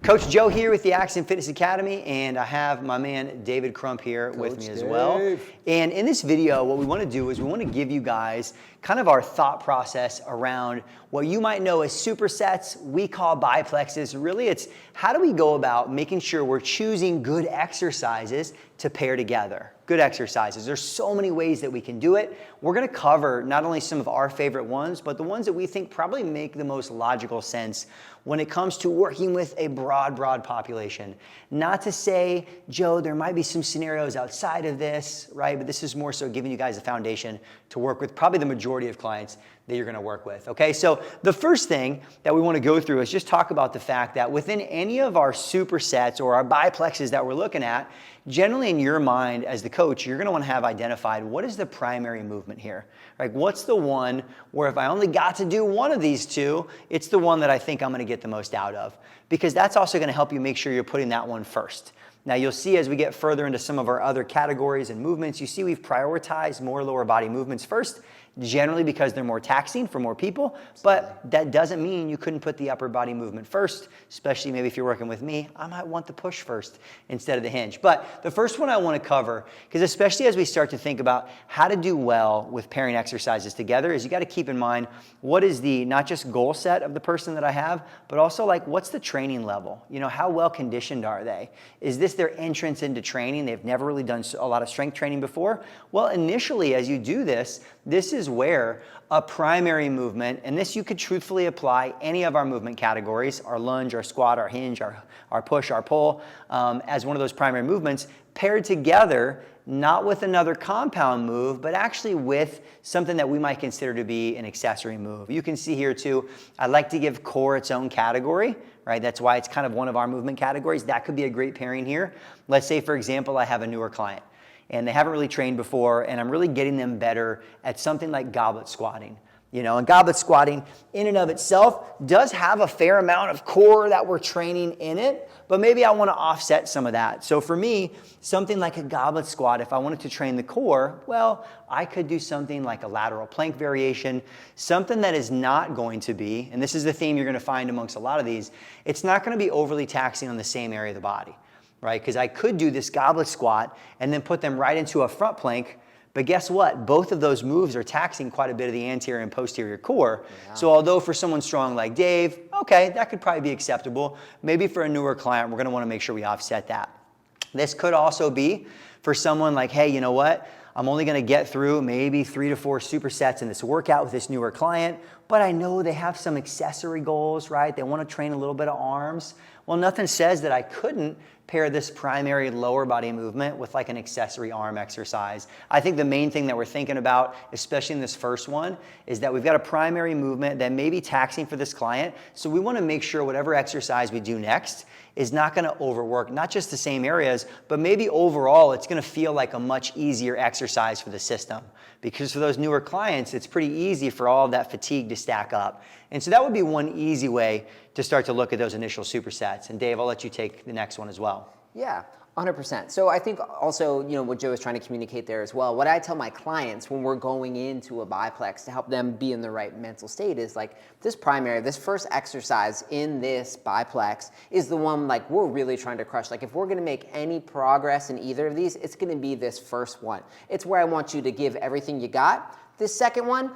Coach Joe here with the Axiom Fitness Academy, and I have my man David Crump here with me as well. And in this video, what we want to do is we want to give you guys kind of our thought process around what you might know as supersets, we call biplexes. Really, it's how do we go about making sure we're choosing good exercises to pair together. Good exercises. There's so many ways that we can do it. We're going to cover not only some of our favorite ones, but the ones that we think probably make the most logical sense when it comes to working with a broad population. Not to say, Joe, there might be some scenarios outside of this, right? But this is more so giving you guys a foundation to work with probably the majority of clients that you're going to work with, okay? So the first thing that we want to go through is just talk about the fact that within any of our supersets or our biplexes that we're looking at, generally in your mind as the coach, you're going to want to have identified what is the primary movement here. Like what's the one where if I only got to do one of these two, it's the one that I think I'm going to get the most out of. Because that's also going to help you make sure you're putting that one first. Now you'll see as we get further into some of our other categories and movements, you see we've prioritized more lower body movements first, generally because they're more taxing for more people, but that doesn't mean you couldn't put the upper body movement first, especially maybe if you're working with me, I might want the push first instead of the hinge. But the first one I want to cover, because especially as we start to think about how to do well with pairing exercises together, is you got to keep in mind what is the not just goal set of the person that I have, but also like what's the training level? You know, how well conditioned are they? Is this their entrance into training? They've never really done a lot of strength training before. Well, initially as you do this, this is where a primary movement, and this you could truthfully apply any of our movement categories, our lunge, our squat, our hinge, our push, our pull, as one of those primary movements, paired together, not with another compound move, but actually with something that we might consider to be an accessory move. You can see here too, I like to give core its own category, right? That's why it's kind of one of our movement categories. That could be a great pairing here. Let's say, for example, I have a newer client and they haven't really trained before, and I'm really getting them better at something like goblet squatting. You know, and goblet squatting in and of itself does have a fair amount of core that we're training in it, but maybe I want to offset some of that. So for me, something like a goblet squat, if I wanted to train the core, well, I could do something like a lateral plank variation, something that is not going to be, and this is the theme you're going to find amongst a lot of these, it's not going to be overly taxing on the same area of the body, right? Because I could do this goblet squat and then put them right into a front plank. But guess what? Both of those moves are taxing quite a bit of the anterior and posterior core. Yeah. So although for someone strong like Dave, okay, that could probably be acceptable. Maybe for a newer client, we're going to want to make sure we offset that. This could also be for someone like, hey, you know what? I'm only going to get through maybe 3 to 4 supersets in this workout with this newer client, but I know they have some accessory goals, right? They want to train a little bit of arms. Well, nothing says that I couldn't pair this primary lower body movement with like an accessory arm exercise. I think the main thing that we're thinking about, especially in this first one, is that we've got a primary movement that may be taxing for this client. So we want to make sure whatever exercise we do next is not going to overwork, not just the same areas, but maybe overall it's going to feel like a much easier exercise for the system. Because for those newer clients, it's pretty easy for all of that fatigue to stack up. And so that would be one easy way to start to look at those initial supersets. And Dave, I'll let you take the next one as well. Yeah, 100%. So I think also, you know, what Joe is trying to communicate there as well, what I tell my clients when we're going into a biplex to help them be in the right mental state is like this first exercise in this biplex is the one like we're really trying to crush. Like if we're going to make any progress in either of these, it's going to be this first one. It's where I want you to give everything you got. This second one,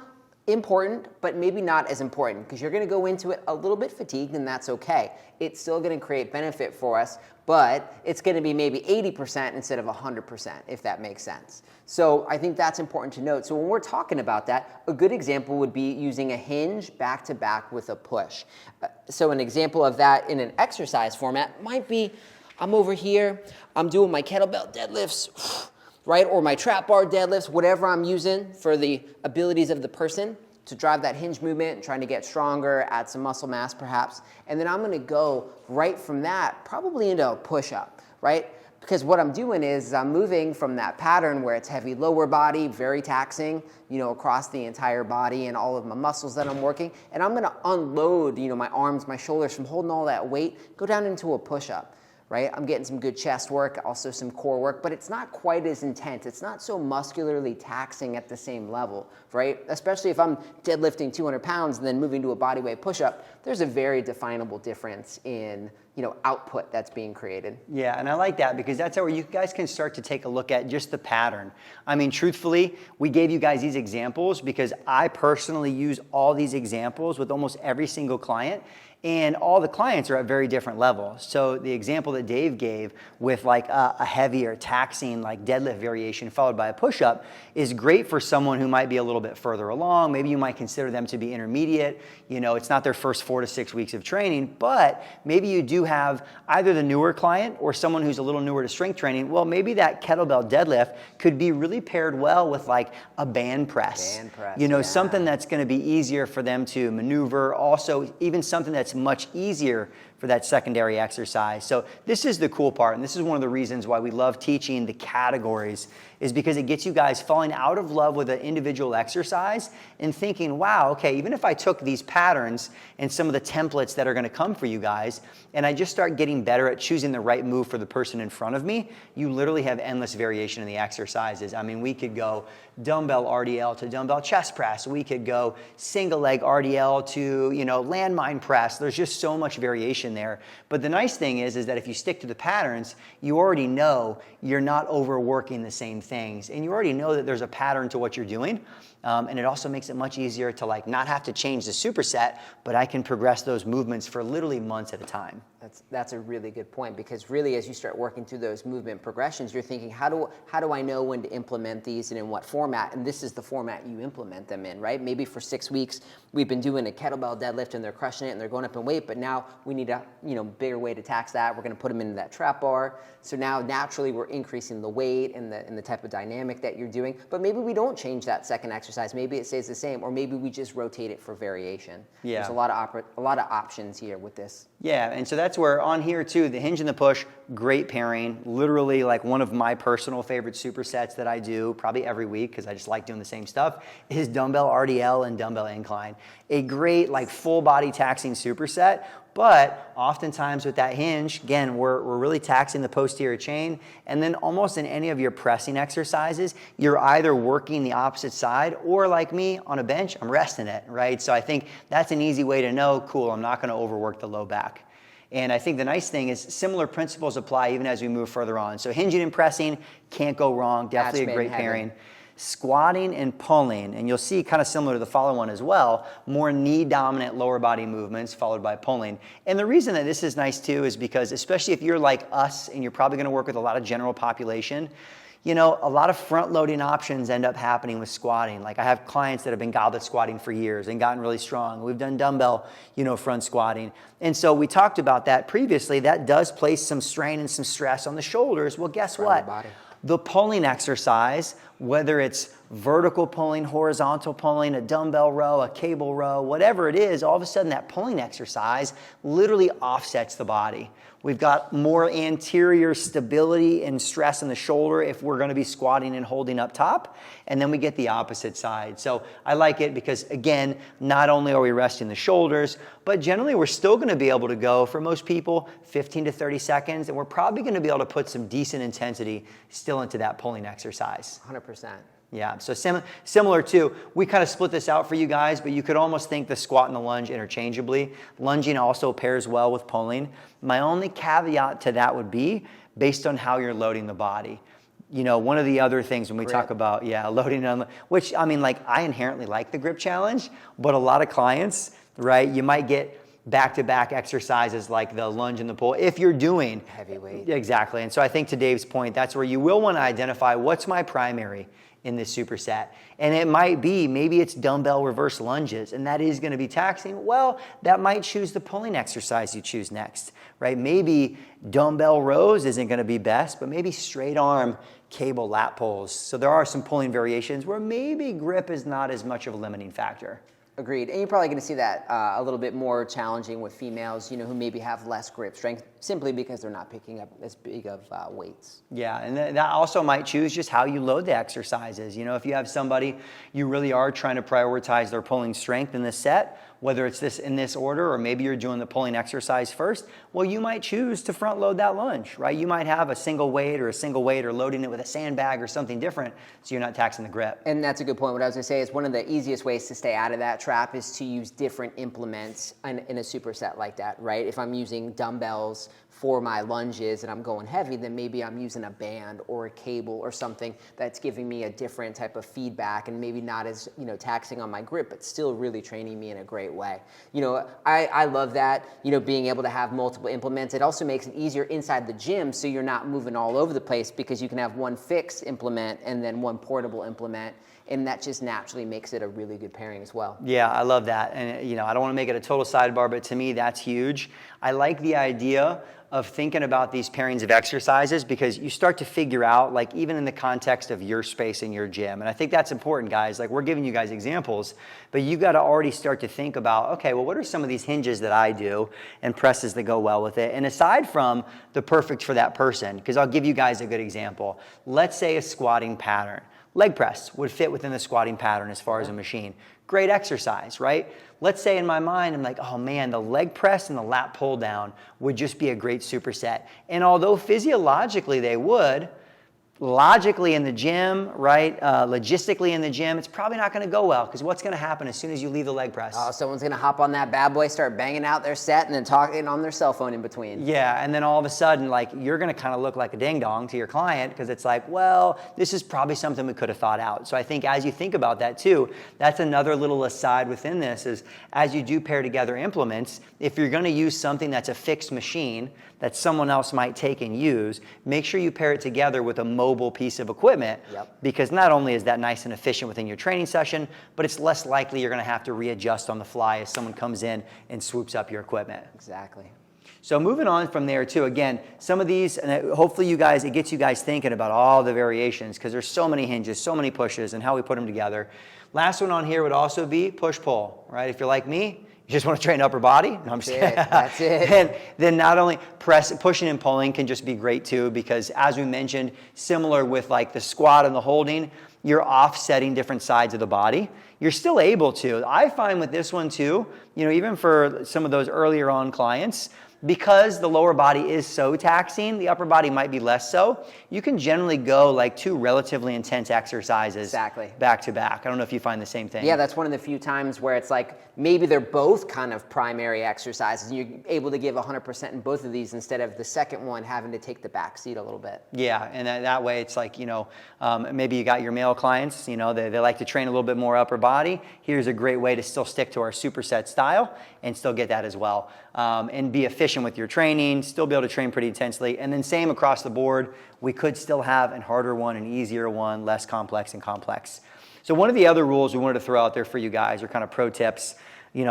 important, but maybe not as important because you're going to go into it a little bit fatigued, and that's okay. It's still going to create benefit for us, but it's going to be maybe 80% instead of 100%, if that makes sense. So I think that's important to note. So when we're talking about that, a good example would be using a hinge back to back with a push. So an example of that in an exercise format might be, I'm over here, I'm doing my kettlebell deadlifts, right? Or my trap bar deadlifts, whatever I'm using for the abilities of the person to drive that hinge movement, trying to get stronger, add some muscle mass perhaps. And then I'm going to go right from that probably into a push-up, right? Because what I'm doing is I'm moving from that pattern where it's heavy lower body, very taxing, you know, across the entire body and all of my muscles that I'm working. And I'm going to unload, you know, my arms, my shoulders from holding all that weight, go down into a push-up. Right? I'm getting some good chest work, also some core work, but it's not quite as intense. It's not so muscularly taxing at the same level, right? Especially if I'm deadlifting 200 pounds and then moving to a bodyweight push-up, there's a very definable difference in output that's being created. Yeah, and I like that because that's how you guys can start to take a look at just the pattern. I mean, truthfully, we gave you guys these examples because I personally use all these examples with almost every single client. And all the clients are at very different levels. So the example that Dave gave with like a heavier taxing like deadlift variation followed by a push-up is great for someone who might be a little bit further along. Maybe you might consider them to be intermediate. It's not their first 4 to 6 weeks of training, but maybe you do have either the newer client or someone who's a little newer to strength training. Well, maybe that kettlebell deadlift could be really paired well with like a band press. Something that's going to be easier for them to maneuver. Also, even something that's much easier for that secondary exercise. So this is the cool part, and this is one of the reasons why we love teaching the categories, is because it gets you guys falling out of love with an individual exercise and thinking, wow, okay, even if I took these patterns and some of the templates that are going to come for you guys, and I just start getting better at choosing the right move for the person in front of me, you literally have endless variation in the exercises. I mean, we could go dumbbell RDL to dumbbell chest press. We could go single leg RDL to, landmine press. There's just so much variation there. But the nice thing is that if you stick to the patterns, you already know you're not overworking the same things. And you already know that there's a pattern to what you're doing. And it also makes it much easier to like not have to change the superset, but I can progress those movements for literally months at a time. That's a really good point, because really as you start working through those movement progressions, you're thinking, how do I know when to implement these and in what format? And this is the format you implement them in, right? Maybe for 6 weeks we've been doing a kettlebell deadlift and they're crushing it and they're going up in weight, but now we need a bigger way to tax that. We're going to put them into that trap bar. So now naturally we're increasing the weight and the type of dynamic that you're doing. But maybe we don't change that second exercise. Maybe it stays the same, or maybe we just rotate it for variation. Yeah. There's a lot of options here with this. Yeah, and so that's where on here too, the hinge and the push, great pairing. Literally like one of my personal favorite supersets that I do probably every week because I just like doing the same stuff is dumbbell RDL and dumbbell incline. A great like full body taxing superset. But oftentimes with that hinge, again, we're really taxing the posterior chain. And then almost in any of your pressing exercises, you're either working the opposite side or like me on a bench, I'm resting it, right? So I think that's an easy way to know, cool, I'm not going to overwork the low back. And I think the nice thing is similar principles apply even as we move further on. So hinging and pressing, can't go wrong. Definitely a great pairing. Squatting and pulling, and you'll see kind of similar to the follow one as well, more knee dominant lower body movements followed by pulling. And the reason that this is nice too is because especially if you're like us and you're probably going to work with a lot of general population, a lot of front loading options end up happening with squatting. Like I have clients that have been goblet squatting for years and gotten really strong. We've done dumbbell, front squatting. And so we talked about that previously. That does place some strain and some stress on the shoulders. Well, guess what? The pulling exercise, whether it's vertical pulling, horizontal pulling, a dumbbell row, a cable row, whatever it is, all of a sudden that pulling exercise literally offsets the body. We've got more anterior stability and stress in the shoulder if we're going to be squatting and holding up top, and then we get the opposite side. So I like it because, again, not only are we resting the shoulders, but generally we're still going to be able to go, for most people, 15 to 30 seconds, and we're probably going to be able to put some decent intensity still into that pulling exercise. 100%. Yeah, so similar to, we kind of split this out for you guys, but you could almost think the squat and the lunge interchangeably. Lunging also pairs well with pulling. My only caveat to that would be based on how you're loading the body. One of the other things when we talk about, loading on, which I mean, like I inherently like the grip challenge, but a lot of clients, right, you might get back-to-back exercises like the lunge and the pull if you're doing heavyweight. Exactly. And so I think to Dave's point, that's where you will want to identify what's my primary in this superset. And it might be, maybe it's dumbbell reverse lunges, and that is going to be taxing. Well, that might choose the pulling exercise you choose next, right? Maybe dumbbell rows isn't going to be best, but maybe straight arm cable lat pulls. So there are some pulling variations where maybe grip is not as much of a limiting factor. Agreed. And you're probably going to see that a little bit more challenging with females, who maybe have less grip strength simply because they're not picking up as big of weights. Yeah, and that also might choose just how you load the exercises. If you have somebody, you really are trying to prioritize their pulling strength in the set, whether it's this in this order, or maybe you're doing the pulling exercise first, well, you might choose to front load that lunge, right? You might have a single weight or loading it with a sandbag or something different, so you're not taxing the grip. And that's a good point. What I was gonna say is one of the easiest ways to stay out of that trap is to use different implements in a superset like that, right? If I'm using dumbbells for my lunges and I'm going heavy, then maybe I'm using a band or a cable or something that's giving me a different type of feedback and maybe not as, taxing on my grip, but still really training me in a great way. I love that, being able to have multiple implements. It also makes it easier inside the gym, so you're not moving all over the place, because you can have one fixed implement and then one portable implement, and that just naturally makes it a really good pairing as well. Yeah, I love that. And I don't want to make it a total sidebar, but to me, that's huge. I like the idea of thinking about these pairings of exercises, because you start to figure out, like, even in the context of your space in your gym. And I think that's important, guys. Like, we're giving you guys examples, but you got to already start to think about, okay, well, what are some of these hinges that I do and presses that go well with it? And aside from the perfect for that person, because I'll give you guys a good example. Let's say a squatting pattern. Leg press would fit within the squatting pattern as far as a machine. Great exercise, right? Let's say in my mind, I'm like, oh man, the leg press and the lat pull down would just be a great superset. And although physiologically they would, logically in the gym, right? Logistically in the gym, it's probably not going to go well, because what's going to happen as soon as you leave the leg press? Oh, someone's going to hop on that bad boy, start banging out their set, and then talking on their cell phone in between. Yeah, and then all of a sudden, like, you're going to kind of look like a ding-dong to your client, because it's like, well, this is probably something we could have thought out. So I think as you think about that too, that's another little aside within this, is as you do pair together implements, if you're going to use something that's a fixed machine that someone else might take and use, make sure you pair it together with a mobile piece of equipment, because not only is that nice and efficient within your training session, but it's less likely you're going to have to readjust on the fly as someone comes in and swoops up your equipment. Exactly. So moving on from there too, again, some of these, and hopefully it gets you guys thinking about all the variations, because there's so many hinges, so many pushes, and how we put them together. Last one on here would also be push-pull, right? If you're like me, you just want to train upper body? No, I'm just kidding. That's it. And then not only pushing and pulling can just be great too, because as we mentioned, similar with like the squat and the holding, you're offsetting different sides of the body. You're still able to. I find with this one too, even for some of those earlier on clients, because the lower body is so taxing, the upper body might be less so. You can generally go like two relatively intense exercises back to back. I don't know if you find the same thing. Yeah, that's one of the few times where it's like maybe they're both kind of primary exercises, and you're able to give 100% in both of these instead of the second one having to take the back seat a little bit. Yeah, and that way it's like, maybe you got your male clients, they like to train a little bit more upper body. Here's a great way to still stick to our superset style and still get that as well. And be efficient with your training, still be able to train pretty intensely. And then same across the board, we could still have a harder one, an easier one, less complex and complex. So one of the other rules we wanted to throw out there for you guys, or kind of pro tips, we've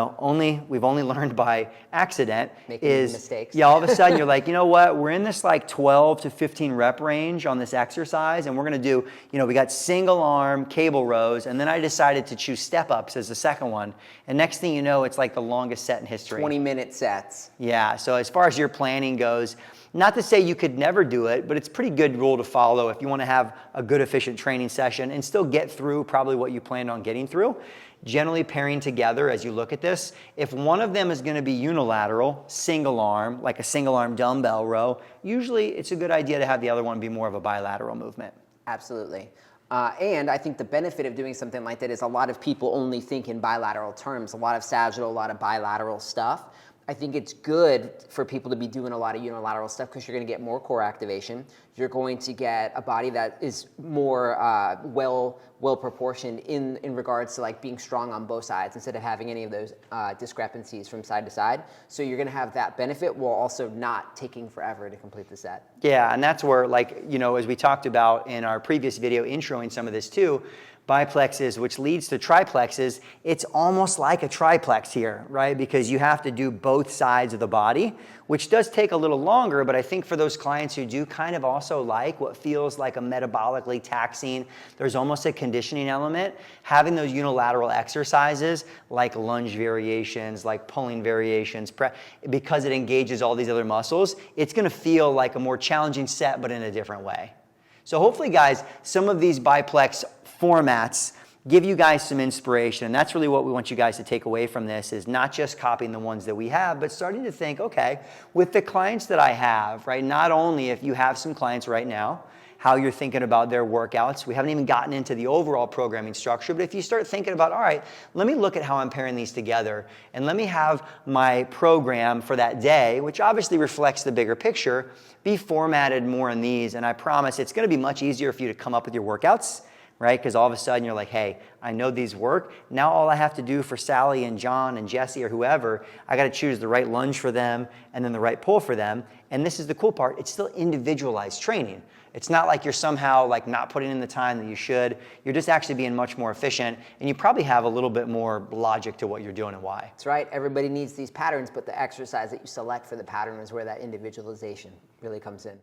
only learned by accident, making is mistakes. Yeah, all of a sudden you're like, you know what, we're in this like 12 to 15 rep range on this exercise, and we're going to do, we got single arm cable rows, and then I decided to choose step ups as the second one, and next thing you know, it's like the longest set in history. 20-minute sets. Yeah, so as far as your planning goes, not to say you could never do it, but it's a pretty good rule to follow if you want to have a good efficient training session and still get through probably what you planned on getting through. Generally pairing together as you look at this, if one of them is going to be unilateral, single arm, like a single arm dumbbell row, usually it's a good idea to have the other one be more of a bilateral movement. Absolutely. And I think the benefit of doing something like that is a lot of people only think in bilateral terms, a lot of sagittal, a lot of bilateral stuff. I think it's good for people to be doing a lot of unilateral stuff, because you're going to get more core activation. You're going to get a body that is more well proportioned in regards to like being strong on both sides instead of having any of those discrepancies from side to side. So you're going to have that benefit while also not taking forever to complete the set. Yeah, and that's where, like, as we talked about in our previous video introing some of this too, biplexes, which leads to triplexes, it's almost like a triplex here, right? Because you have to do both sides of the body, which does take a little longer, but I think for those clients who do kind of also like what feels like a metabolically taxing, there's almost a conditioning element, having those unilateral exercises like lunge variations, like pulling variations, because it engages all these other muscles, it's going to feel like a more challenging set, but in a different way. So hopefully, guys, some of these biplex formats give you guys some inspiration. And that's really what we want you guys to take away from this, is not just copying the ones that we have, but starting to think, okay, with the clients that I have, right, not only if you have some clients right now, how you're thinking about their workouts. We haven't even gotten into the overall programming structure, but if you start thinking about, all right, let me look at how I'm pairing these together, and let me have my program for that day, which obviously reflects the bigger picture, be formatted more in these, and I promise it's gonna be much easier for you to come up with your workouts, right? Because all of a sudden you're like, hey, I know these work. Now all I have to do for Sally and John and Jesse or whoever, I got to choose the right lunge for them and then the right pull for them. And this is the cool part. It's still individualized training. It's not like you're somehow like not putting in the time that you should. You're just actually being much more efficient, and you probably have a little bit more logic to what you're doing and why. That's right. Everybody needs these patterns, but the exercise that you select for the pattern is where that individualization really comes in.